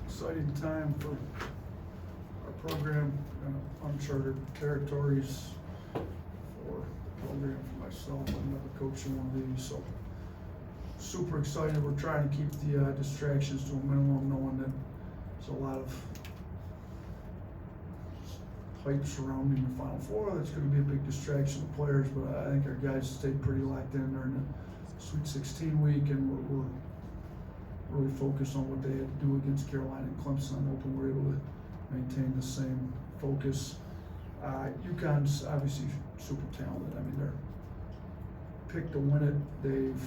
Exciting time for our program, uncharted territories for the program, for myself. I'm never coaching one of these, so super excited. We're trying to keep the distractions to a minimum, knowing that there's a lot of hype surrounding the Final Four. That's going to be a big distraction to players, but I think our guys stayed pretty locked in during the Sweet 16 week, and we're really focused on what they had to do against Carolina and Clemson. I'm hoping we're able to maintain the same focus. UConn's obviously super talented. I mean, they're picked to win it. They've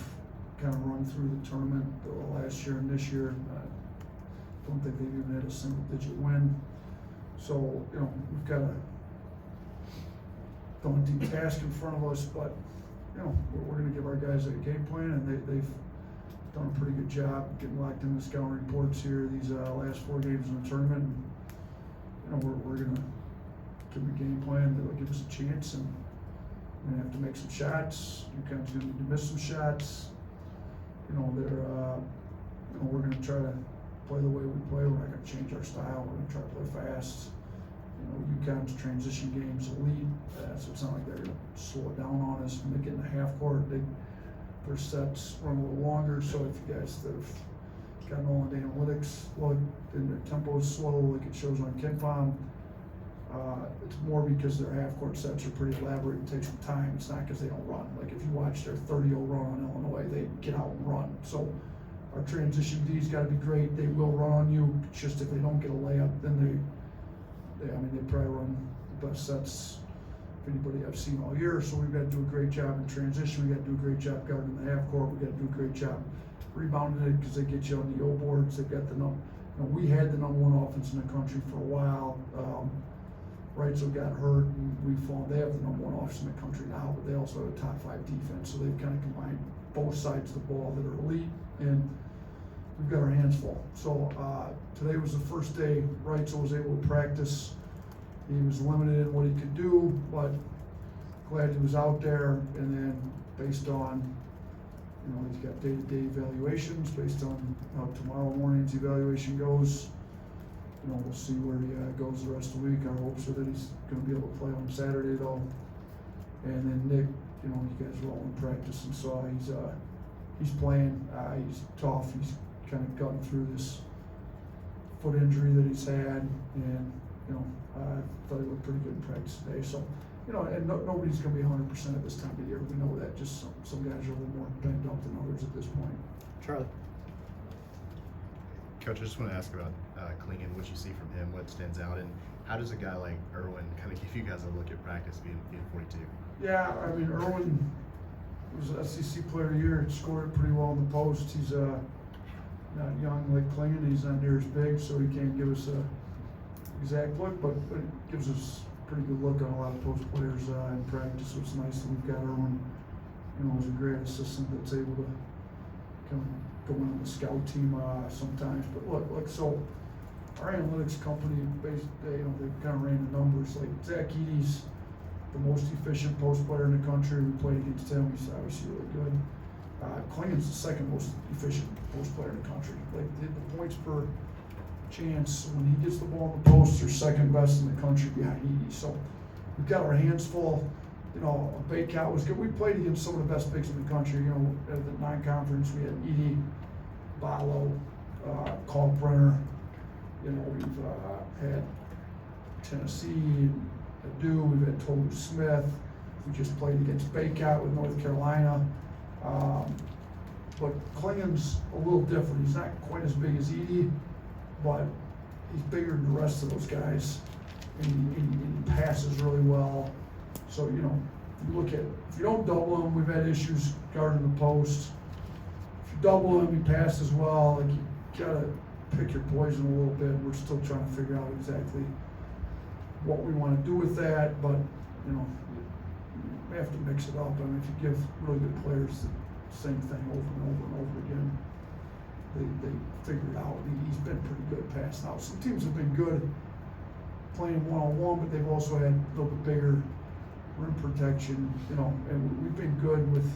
kind of run through the tournament last year and this year. I don't think they've even had a single-digit win. So, you know, we've got a daunting task in front of us, but, you know, we're going to give our guys a game plan, and they've done a pretty good job getting locked in the scouting reports here these last 4 games in the tournament. And, you know, we're going to give them a game plan that'll give us a chance, and we're going to have to make some shots. UConn's going to need to miss some shots. You know, we're going to try to play the way we play. We're not going to change our style. We're going to try to play fast. You know, UConn's transition game's elite, so it's not like they're going to slow it down on us. When they get in the half court, their sets run a little longer. So if you guys that have gotten all into analytics, look, and their tempo is slow, like it shows on KenPom, it's more because their half court sets are pretty elaborate and take some time. It's not because they don't run. Like if you watch their 30-0 run on Illinois, they get out and run. So our transition D's got to be great. They will run on you. It's just if they don't get a layup, then they probably run the best sets of anybody I've seen all year. So we've got to do a great job in transition. We got to do a great job guarding the half court. We got to do a great job rebounding it because they get you on the O boards. They've got the we had the #1 offense in the country for a while. Reitzel got hurt, and we've fallen. They have the #1 offense in the country now, but they also have a top 5 defense. So they've kind of combined both sides of the ball that are elite, and we've got our hands full. So today was the first day Reitzel was able to practice. He was limited in what he could do, but glad he was out there. And then based on, you know, he's got day-to-day evaluations based on how tomorrow morning's evaluation goes. You know, we'll see where he goes the rest of the week. Our hopes are that he's going to be able to play on Saturday, though. And then Nick, you know, you guys were all in practice and saw he's playing. He's tough. He's kind of gotten through this foot injury that he's had, and you know, I thought he looked pretty good in practice today. So, you know, and nobody's going to be 100% at this time of year. We know that. Just some guys are a little more banged up than others at this point. Charlie. Coach, I just want to ask about Klingon, what you see from him, what stands out, and how does a guy like Irwin kind of give you guys a look at practice being 42? Yeah, I mean, Irwin was an SEC Player of the Year. Scored pretty well in the post. He's not young like Klingon. He's not near as big, so he can't give us a exact look, but it gives us a pretty good look on a lot of post players in practice. So it's nice that we've got Irwin, you know, as a great assistant that's able to kind of go in the scout team sometimes. But look, so our analytics company, they kind of ran the numbers. Like Zach Edey's the most efficient post player in the country. We played against him. He's obviously really good. Klingon's the second most efficient post player in the country. Like the points per chance when he gets the ball in the post, they're second best in the country behind Edey. So we've got our hands full. You know, Baycat was good. We played against some of the best bigs in the country. You know, at the non-conference, we had Edey, Ballo, Kalkbrenner. You know, we've had Tennessee, Adu. We've had Tolu Smith. We just played against Baycat with North Carolina. But Klingon's a little different. He's not quite as big as Edey, but he's bigger than the rest of those guys. And he passes really well. So, you know, if you don't double him, we've had issues guarding the post. If you double him, he passes well. Like, you gotta pick your poison a little bit. We're still trying to figure out exactly what we want to do with that, but, you know, you have to mix it up. I mean, if you give really good players the same thing over and over and over again, they figure it out. He's been pretty good past now. Some teams have been good playing one-on-one, but they've also had a little bit bigger rim protection, you know, and we've been good with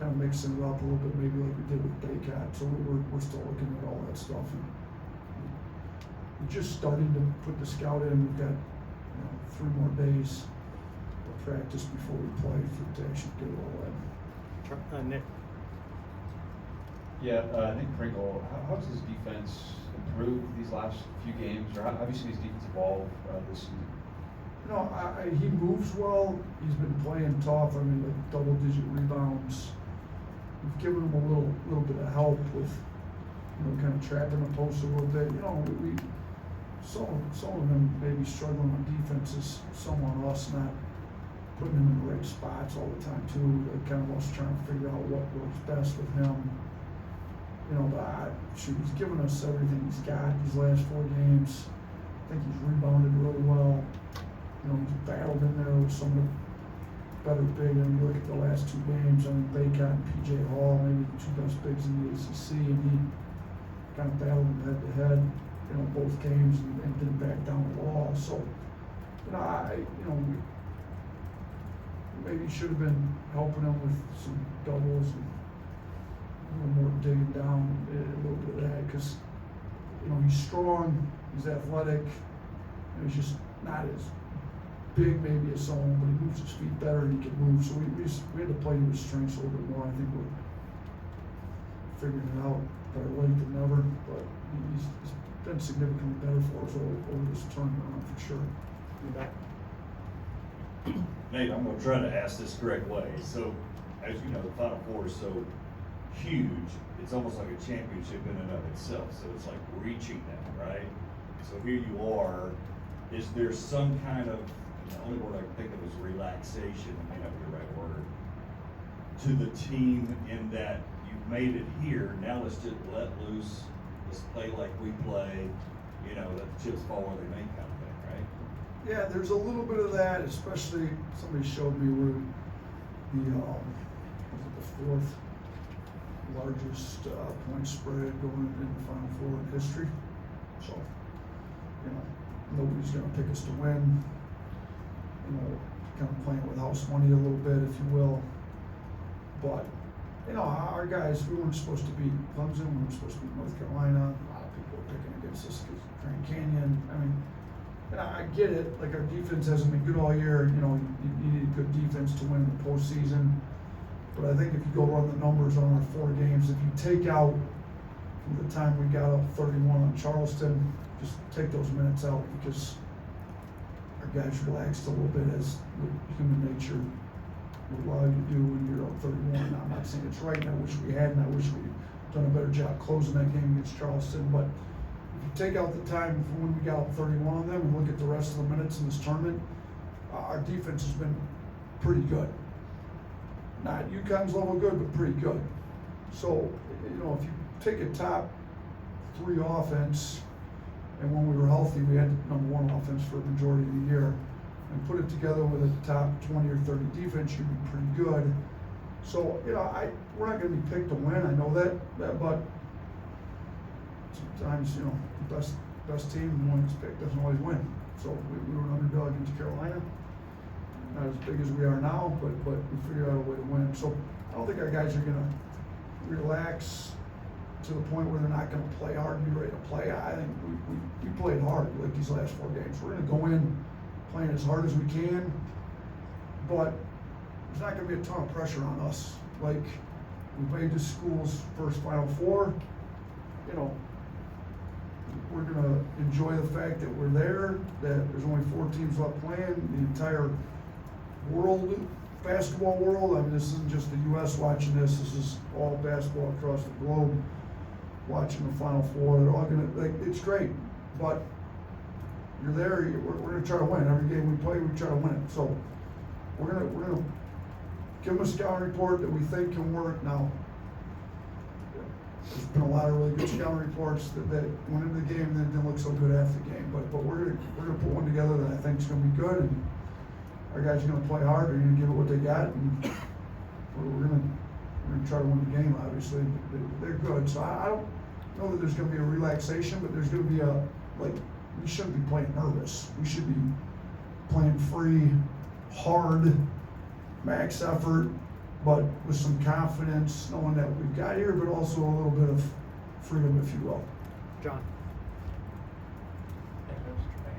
kind of mixing it up a little bit, maybe like we did with Baycat. So we're still looking at all that stuff. And we're just starting to put the scout in. We've got 3 more days of practice before we play to actually get it all in. Nick. Yeah, Nate Pringle, how has his defense improved these last few games, or how have you seen his defense evolve this season? He moves well. He's been playing tough. I mean, like double-digit rebounds. We've given him a little bit of help with, kind of trapping the post a little bit. Some of them maybe struggling on defense is some on us not putting him in the right spots all the time too. Like kind of us trying to figure out what works best with him. But he's given us everything he's got these last 4 games. I think he's rebounded really well. He's battled in there with some of the better big. I mean, you look at the last 2 games. I mean, Baycott and PJ Hall, maybe the 2 best bigs in the ACC, and he kind of battled them head to head, both games and didn't back down at all. So, maybe should have been helping him with some doubles and a little more digging down a little bit of that, because he's strong, he's athletic, and he's just not as big maybe as someone, but he moves his feet better and he can move. So we had to play to his strengths a little bit more. I think we're figuring it out better late than never, but he's been significantly better for us over this tournament run for sure. Nate, I'm going to try to ask this correct way. So, as you know, the Final Four is so huge, it's almost like a championship in and of itself. So it's like reaching that, right? So here you are. Is there some kind of, the only word I can think of is relaxation, it may not be the right word, to the team in that you've made it here, now let's just let loose, let's play like we play, let the chips fall where they may kind of thing, right? Yeah, there's a little bit of that, especially somebody showed me where the 4th largest point spread going in the Final Four in history. So, nobody's going to pick us to win. Kind of playing with house money a little bit, if you will. But, our guys, we weren't supposed to beat Clemson, we weren't supposed to beat North Carolina. A lot of people are picking against us because of Grand Canyon. I mean, I get it. Like, our defense hasn't been good all year. You need a good defense to win in the postseason. But I think if you go run the numbers on our 4 games, if you take out from the time we got up 31 on Charleston, just take those minutes out, because our guys relaxed a little bit, as human nature will allow you to do when you're up 31. Now, I'm not saying it's right, and I wish we had, and I wish we'd done a better job closing that game against Charleston. But if you take out the time from when we got up 31 on them and look at the rest of the minutes in this tournament, our defense has been pretty good. Not UConn's level good, but pretty good. So, if you take a top 3 offense, and when we were healthy, we had number 1 offense for the majority of the year, and put it together with a top 20 or 30 defense, you'd be pretty good. So, we're not going to be picked to win. I know that, but sometimes, the best team, when it's picked, doesn't always win. So we were an underdog against Carolina. Not as big as we are now, but we figured out a way to win. So I don't think our guys are going to relax to the point where they're not going to play hard and be ready to play. I think we played hard like these last 4 games. We're going to go in playing as hard as we can, but there's not going to be a ton of pressure on us. Like, we made this school's first Final Four. We're going to enjoy the fact that we're there, that there's only 4 teams left playing. The entire world, basketball world, I mean, this isn't just the U.S. watching this. This is all basketball across the globe watching the Final Four. They're all going to, it's great, but you're there, we're going to try to win. Every game we play, we try to win it. So we're going to give them a scouting report that we think can work. Now, there's been a lot of really good scouting reports that went into the game and then didn't look so good after the game. But we're gonna put one together that I think is gonna be good, and our guys are gonna play hard. They're gonna give it what they got, and we're gonna try to win the game. Obviously, they're good. So I don't know that there's gonna be a relaxation, but there's gonna be we shouldn't be playing nervous. We should be playing free, hard, max effort, but with some confidence, knowing that we've got here, but also a little bit of freedom, if you will. John.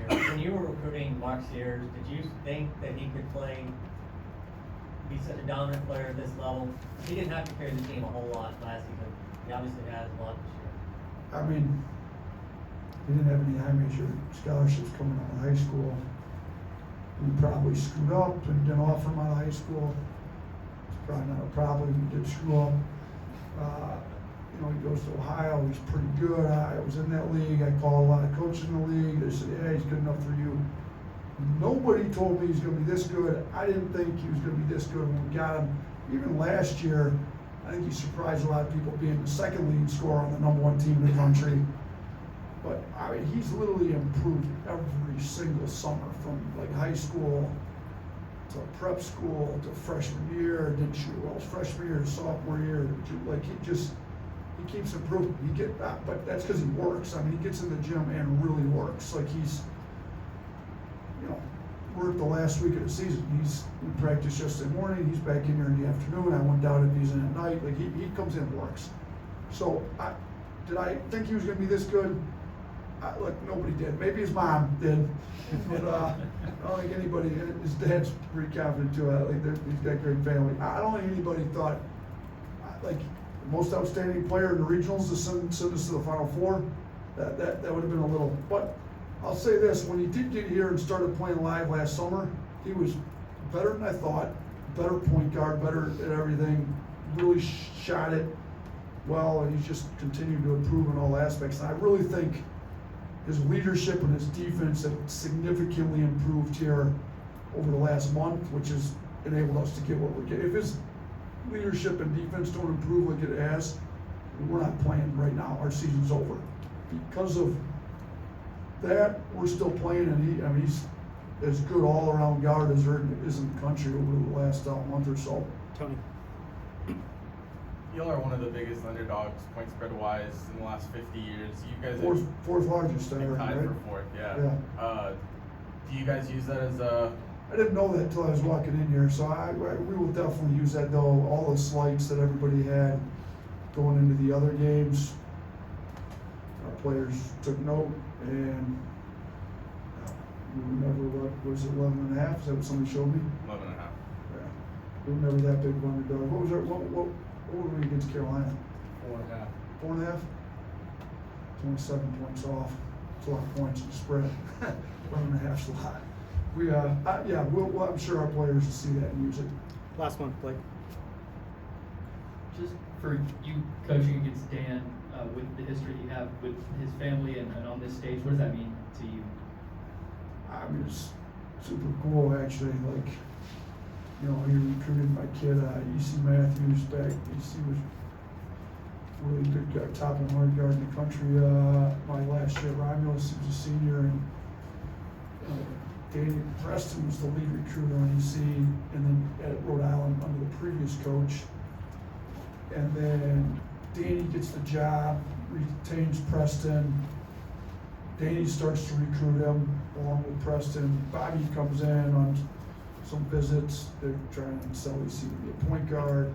When you were recruiting Mark Sears, did you think that he could be such a dominant player at this level? He didn't have to carry the team a whole lot last season. He obviously has a lot this year. I mean, he didn't have any high major scholarships coming out of high school. We probably screwed up and didn't offer him out of high school. It's probably not a problem. We did screw up. He goes to Ohio. He's pretty good. I was in that league. I called a lot of coaches in the league. They said, "Yeah, he's good enough for you." Nobody told me he's going to be this good. I didn't think he was going to be this good when we got him. Even last year, I think he surprised a lot of people being the second leading scorer on the #1 team in the country. But I mean, he's literally improved every single summer, from like high school to prep school to freshman year. Didn't shoot well his freshman year, sophomore year. Like he keeps improving. But that's because he works. I mean, he gets in the gym and really works. Like we're at the last week of the season. We practiced yesterday morning. He's back in here in the afternoon. I went down and he's in at night. Like he comes in and works. So did I think he was going to be this good? Look, nobody did. Maybe his mom did, but I don't think anybody. His dad's pretty confident too. He's got a great family. I don't think anybody thought like the most outstanding player in the regionals to send us to the Final Four. That would have been a little. But I'll say this: when he did get here and started playing live last summer, he was better than I thought. Better point guard, better at everything. Really shot it well, and he's just continued to improve in all aspects. And I really think his leadership and his defense have significantly improved here over the last month, which has enabled us to get what we're getting. If his leadership and defense don't improve like it has, we're not playing right now. Our season's over. Because of that, we're still playing, and he's as good all-around guard as there is in the country over the last month or so. Tony. Y'all are one of the biggest underdogs, point spread wise, in the last 50 years. You guys Fourth largest, I are heard, tied right? for fourth, yeah. Yeah. Do you guys use that as a? I didn't know that until I was walking in here, so we will definitely use that though. All the slights that everybody had going into the other games, our players took note, and we were never, what was it, 11.5? Is that what somebody showed me? 11.5. Yeah. We were never that big of an underdog. What was our, what were we against Carolina? 4.5. 4.5? 27 points off. It's a lot of points in the spread. 11.5's a lot. I'm sure our players will see that and use it. Last one, Blake. Just for you coaching against Dan, with the history you have with his family and on this stage, what does that mean to you? I mean, it's super cool actually. Like, he recruited my kid, E.C. Matthews back. E.C. was really good guy, top 100 guard in the country. My last year at Romulus, he was a senior, and Danny Preston was the lead recruiter on EC, and then at Rhode Island under the previous coach. And then Danny gets the job, retains Preston. Danny starts to recruit him along with Preston. Bobby comes in on some visits. They're trying to sell EC to be a point guard.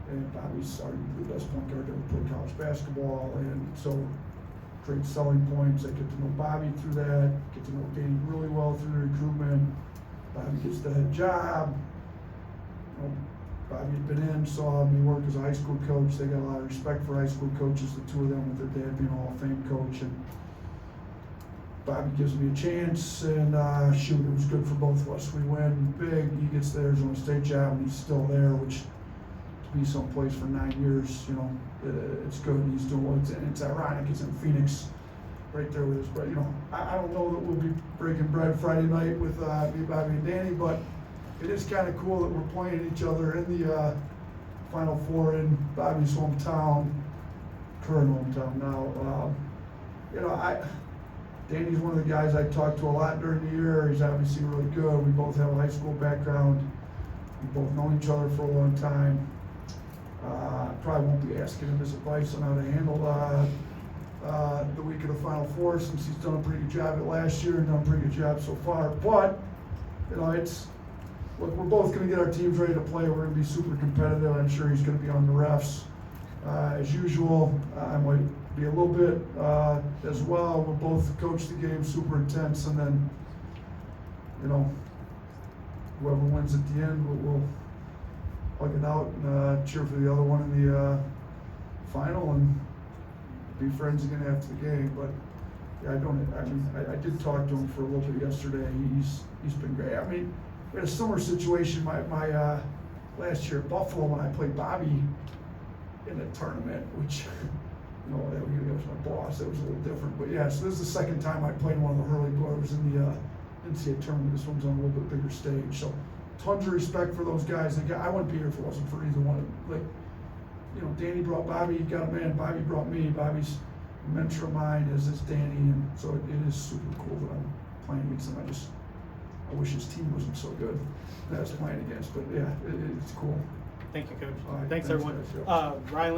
And Bobby's arguably the best point guard to ever play college basketball. And so great selling points. I get to know Bobby through that, get to know Danny really well through the recruitment. Bobby gets the head job. Bobby had been in, saw me work as a high school coach. They got a lot of respect for high school coaches, the two of them, with their dad being a Hall of Fame coach. And Bobby gives me a chance, and shoot, it was good for both of us. We win big. He gets there, he's on a state job, and he's still there, which to be someplace for 9 years, it's good. And he's doing what it's ironic. He's in Phoenix, right there with his brother. I don't know that we'll be breaking bread Friday night with me, Bobby, and Danny, but it is kind of cool that we're playing each other in the Final Four in Bobby's hometown, current hometown now. Danny's one of the guys I talked to a lot during the year. He's obviously really good. We both have a high school background. We both known each other for a long time. Probably won't be asking him his advice on how to handle the week of the Final Four, since he's done a pretty good job at last year and done a pretty good job so far. But look, we're both gonna get our teams ready to play. We're gonna be super competitive. I'm sure he's gonna be on the refs. As usual, I might be a little bit, as well. We'll both coach the game super intense, and then, you know, whoever wins at the end, we'll hug it out and, cheer for the other one in the, final and be friends again after the game. But yeah, I did talk to him for a little bit yesterday. He's been great. I mean, we had a similar situation my last year at Buffalo when I played Bobby in a tournament, which, you know, that was my boss. That was a little different. But yeah, so this is the second time I played one of the Hurley brothers in the NCAA tournament. This one's on a little bit bigger stage. So tons of respect for those guys. I wouldn't be here if it wasn't for either one of them. Like, you know, Danny brought Bobby, he got a man. Bobby brought me. Bobby's a mentor of mine, as is Danny, and so it is super cool that I'm playing against him. I wish his team wasn't so good that I was playing against, but yeah, it's cool. Thank you, Coach. All right, Thanks everyone. guys. Yeah. Riley.